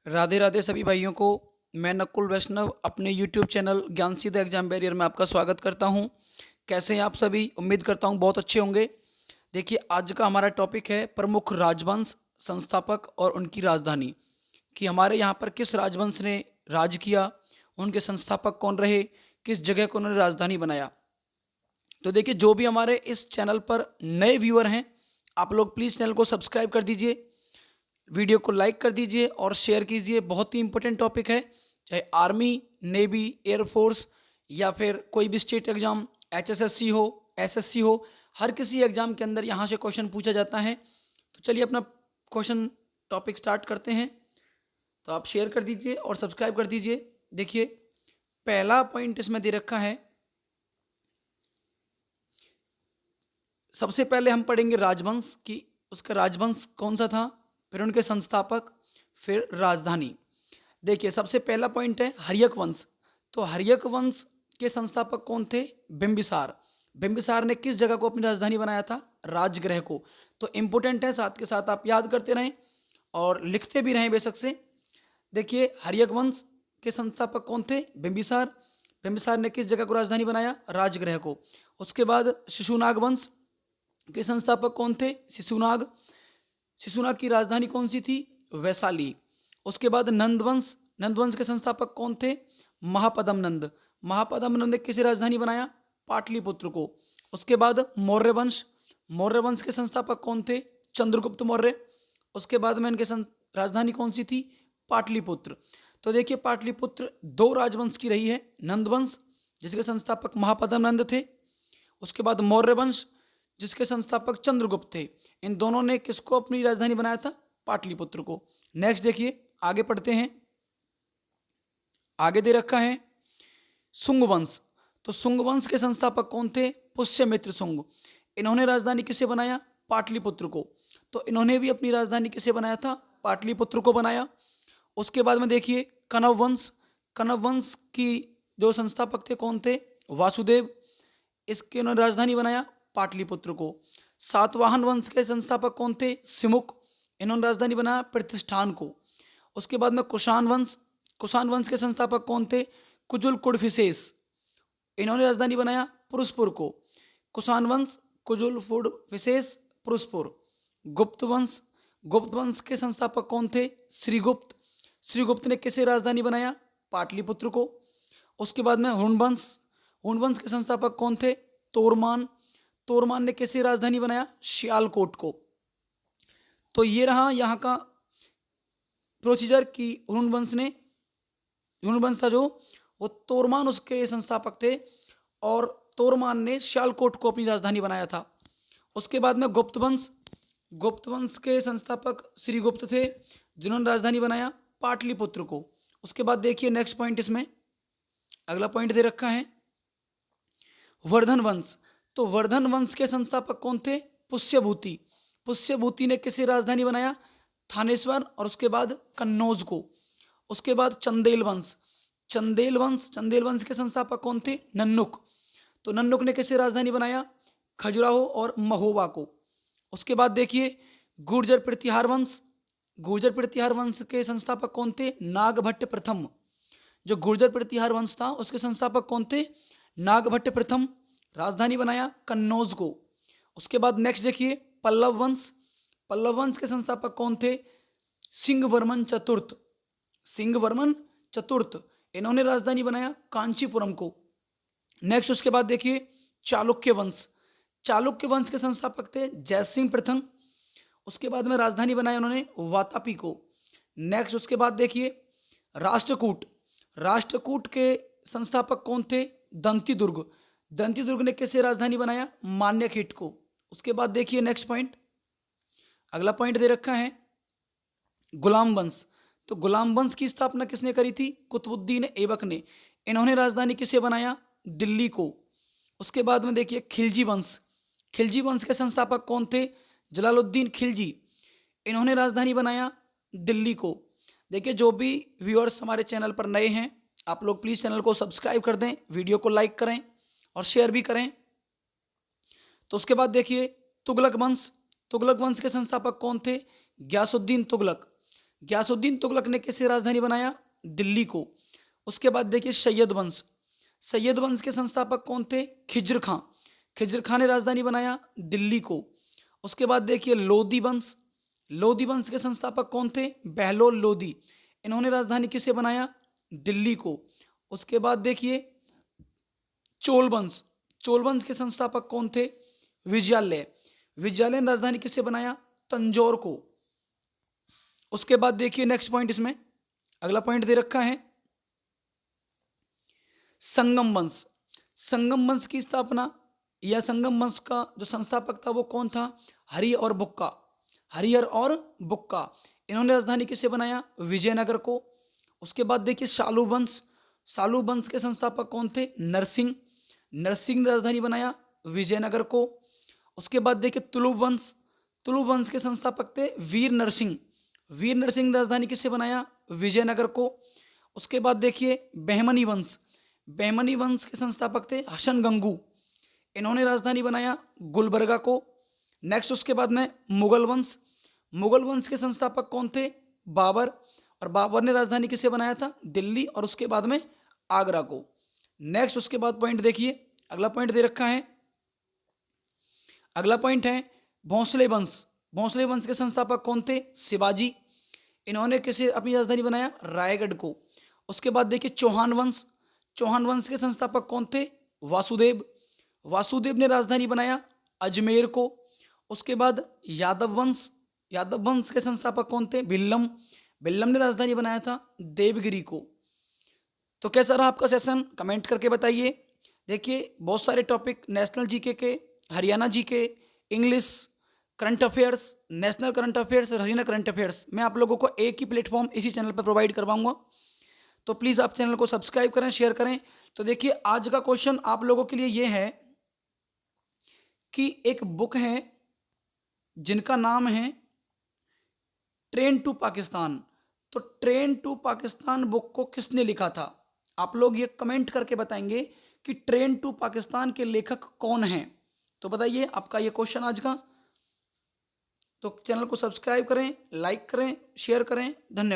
राधे राधे सभी भाइयों को। मैं नकुल वैष्णव अपने यूट्यूब चैनल ज्ञान सीधा एग्जाम बैरियर में आपका स्वागत करता हूं। कैसे हैं आप सभी? उम्मीद करता हूं बहुत अच्छे होंगे। देखिए, आज का हमारा टॉपिक है प्रमुख राजवंश, संस्थापक और उनकी राजधानी। कि हमारे यहाँ पर किस राजवंश ने राज किया, उनके संस्थापक कौन रहे, किस जगह को उन्होंने राजधानी बनाया। तो देखिए, जो भी हमारे इस चैनल पर नए व्यूअर हैं, आप लोग प्लीज़ चैनल को सब्सक्राइब कर दीजिए, वीडियो को लाइक कर दीजिए और शेयर कीजिए। बहुत ही इंपॉर्टेंट टॉपिक है। चाहे आर्मी, नेवी, एयरफोर्स या फिर कोई भी स्टेट एग्जाम, एचएसएससी हो, एसएससी हो, हर किसी एग्जाम के अंदर यहाँ से क्वेश्चन पूछा जाता है। तो चलिए अपना क्वेश्चन टॉपिक स्टार्ट करते हैं। तो आप शेयर कर दीजिए और सब्सक्राइब कर दीजिए। देखिए, पहला पॉइंट इसमें दे रखा है। सबसे पहले हम पढ़ेंगे राजवंश की, उसका राजवंश कौन सा था, फिर उनके संस्थापक, फिर राजधानी। देखिए, सबसे पहला पॉइंट है हर्यक वंश। तो हर्यक वंश के संस्थापक कौन थे? बिंबिसार। बिंबिसार ने किस जगह को अपनी राजधानी बनाया था? राजगृह को। तो इंपॉर्टेंट है, साथ के साथ आप याद करते रहें और लिखते भी रहें बेशक से। देखिए, हर्यक वंश के संस्थापक कौन थे? बिंबिसार। बिंबिसार ने किस जगह को राजधानी बनाया? राजगृह को। उसके बाद शिशुनाग वंश के संस्थापक कौन थे? शिशुनाग। शिशुनाग की राजधानी कौन सी थी? वैशाली। उसके बाद नंदवंश। नंदवंश के संस्थापक कौन थे? महापदम नंद। महापदम नंद ने किसे राजधानी बनाया? पाटलिपुत्र को। उसके बाद मौर्य वंश। मौर्य वंश के संस्थापक कौन थे? चंद्रगुप्त मौर्य। उसके बाद में इनके राजधानी कौन सी थी? पाटलिपुत्र। तो देखिए, पाटलिपुत्र दो राजवंश की रही है। नंदवंश जिसके संस्थापक महापदम नंद थे, उसके बाद मौर्य वंश जिसके संस्थापक चंद्रगुप्त थे। इन दोनों ने किसको अपनी राजधानी बनाया था? पाटलिपुत्र को। नेक्स्ट देखिए, आगे पढ़ते हैं। आगे दे रखा है सुंग वंश। तो सुंग वंश के संस्थापक कौन थे? पुष्यमित्र सुंग। इन्होंने राजधानी किसे बनाया? पाटलिपुत्र को। तो इन्होंने भी अपनी राजधानी किसे बनाया था? पाटलिपुत्र को बनाया। उसके बाद में देखिए कनव वंश। कनव वंश की जो संस्थापक थे कौन थे? वासुदेव। इसके उन्होंने राजधानी बनाया पाटलिपुत्र को। सातवाहन वंश के संस्थापक कौन थे? सिमुक। इन्होंने राजधानी बनाया प्रतिष्ठान को। उसके बाद में कुषाण वंश। कुषाण वंश के संस्थापक कौन थे? कुजुल कुडफिसेस। इन्होंने राजधानी बनाया पुरुषपुर को। कुषाण वंश, कुजुल फुडफिसेस, पुरुषपुर। गुप्त वंश। गुप्त वंश के संस्थापक कौन थे? श्रीगुप्त। श्रीगुप्त ने किसे राजधानी बनाया? पाटलिपुत्र को। उसके बाद में हुणवंश। हुणवंश के संस्थापक कौन थे? तोरमान। तोरमान ने किसे राजधानी बनाया? सियालकोट को। तो ये रहा यहाँ का प्रोसीजर कि हुणवंश ने, हुणवंश था जो, वो तोरमान उसके संस्थापक थे और तोरमान ने सियालकोट को अपनी राजधानी बनाया था। उसके बाद में गुप्त वंश। गुप्त वंश के संस्थापक श्रीगुप्त थे जिन्होंने राजधानी बनाया पाटलिपुत्र को। उसके बाद देखिए नेक्स्ट पॉइंट, इसमें अगला पॉइंट दे रखा है वर्धन वंश। तो वर्धन वंश के संस्थापक कौन थे? पुष्यभूति। पुष्यभूति ने किसे राजधानी बनाया? थानेश्वर और उसके बाद कन्नौज को। उसके बाद चंदेल वंश। चंदेल वंश, चंदेल वंश के संस्थापक कौन थे? नन्नुक। तो नन्नुक ने किसे राजधानी बनाया? खजुराहो और महोबा को। उसके बाद देखिए गुर्जर प्रतिहार वंश। गुर्जर प्रतिहार वंश के संस्थापक कौन थे? नागभट्ट प्रथम। जो गुर्जर प्रतिहार वंश था उसके संस्थापक कौन थे? नागभट्ट प्रथम। राजधानी बनाया कन्नौज को। उसके बाद नेक्स्ट देखिए पल्लव वंश। पल्लव वंश के संस्थापक कौन थे? सिंहवर्मन चतुर्थ। सिंहवर्मन चतुर्थ, इन्होंने राजधानी बनाया कांचीपुरम को। नेक्स्ट उसके बाद देखिए चालुक्य वंश। चालुक्य वंश के संस्थापक थे जयसिंह प्रथम। उसके बाद में राजधानी बनाया उन्होंने वातापी को। नेक्स्ट उसके बाद देखिए राष्ट्रकूट। राष्ट्रकूट के संस्थापक कौन थे? दंती दुर्ग। दंती दुर्ग ने किसे राजधानी बनाया? मान्यखेट को। उसके बाद देखिए नेक्स्ट पॉइंट, अगला पॉइंट दे रखा है गुलाम वंश। तो गुलाम वंश की स्थापना किसने करी थी? कुतुबुद्दीन ऐबक ने। इन्होंने राजधानी किसे बनाया? दिल्ली को। उसके बाद में देखिए खिलजी वंश। खिलजी वंश के संस्थापक कौन थे? जलालुद्दीन खिलजी। इन्होंने राजधानी बनाया दिल्ली को। देखिए, जो भी व्यूअर्स हमारे चैनल पर नए हैं, आप लोग प्लीज़ चैनल को सब्सक्राइब कर दें, वीडियो को लाइक करें और शेयर भी करें। तो उसके बाद देखिए तुगलक वंश। तुगलक वंश के संस्थापक कौन थे? गयासुद्दीन तुगलक। गयासुद्दीन तुगलक ने किसे राजधानी बनाया? दिल्ली को। उसके बाद देखिए सैयद वंश, सैयद वंश के संस्थापक कौन थे? खिज्र खां, खिज्र खां ने राजधानी बनाया दिल्ली को। उसके बाद देखिए लोधी वंश, लोधी वंश के संस्थापक कौन थे? बहलोल लोधी, इन्होंने राजधानी किसे बनाया? दिल्ली को। उसके बाद देखिए चोल वंश, चोल वंश के संस्थापक कौन थे? विजयालय, विजयालय ने राजधानी किसे बनाया? तंजौर को। उसके बाद देखिए नेक्स्ट पॉइंट, इसमें अगला पॉइंट दे रखा है संगम वंश, संगम वंश की स्थापना या संगम वंश का जो संस्थापक था वो कौन था? हरिहर और बुक्का, हरिहर और बुक्का, इन्होंने राजधानी किसे बनाया? विजयनगर को। उसके बाद देखिए शालू वंश, शालू वंश के संस्थापक कौन थे? नरसिंह, नरसिंह ने राजधानी बनाया विजयनगर को। उसके बाद देखिए तुलुव वंश, तुलुव वंश के संस्थापक थे वीर नरसिंह, वीर नरसिंह ने राजधानी किसे बनाया? विजयनगर को। उसके बाद देखिए बहमनी वंश, बहमनी वंश के संस्थापक थे हसन गंगू, इन्होंने राजधानी बनाया गुलबर्गा को। नेक्स्ट उसके बाद में मुगल वंश, मुगल वंश के संस्थापक कौन थे? बाबर, और बाबर ने राजधानी किसे बनाया था? दिल्ली, और उसके बाद में आगरा को। नेक्स्ट उसके बाद पॉइंट देखिए, अगला पॉइंट दे रखा है, अगला पॉइंट है भोंसले वंश, भोंसले वंश के संस्थापक कौन थे? शिवाजी, इन्होंने किसे अपनी राजधानी बनाया? रायगढ़ को। उसके बाद देखिए चौहान वंश, चौहान वंश के संस्थापक कौन थे? वासुदेव, वासुदेव ने राजधानी बनाया अजमेर को। उसके बाद यादव वंश, यादव वंश के संस्थापक कौन थे? भिल्लम, भिल्लम ने राजधानी बनाया था देवगिरी को। तो कैसा रहा आपका सेशन? कमेंट करके बताइए। देखिए बहुत सारे टॉपिक नेशनल जीके के, Haryana GK, English, current affairs, national current affairs और हरियाणा करंट अफेयर्स, मैं आप लोगों को एक ही प्लेटफॉर्म इसी चैनल पर प्रोवाइड करवाऊंगा। तो प्लीज़ आप चैनल को सब्सक्राइब करें, शेयर करें। तो देखिए आज का क्वेश्चन आप लोगों के लिए ये है कि एक बुक है जिनका नाम है ट्रेन टू पाकिस्तान, तो ट्रेन टू पाकिस्तान बुक को किसने लिखा था? आप लोग ये कमेंट करके बताएंगे कि ट्रेन टू पाकिस्तान के लेखक कौन हैं। तो बताइए आपका ये क्वेश्चन आज का। तो चैनल को सब्सक्राइब करें, लाइक करें, शेयर करें। धन्यवाद।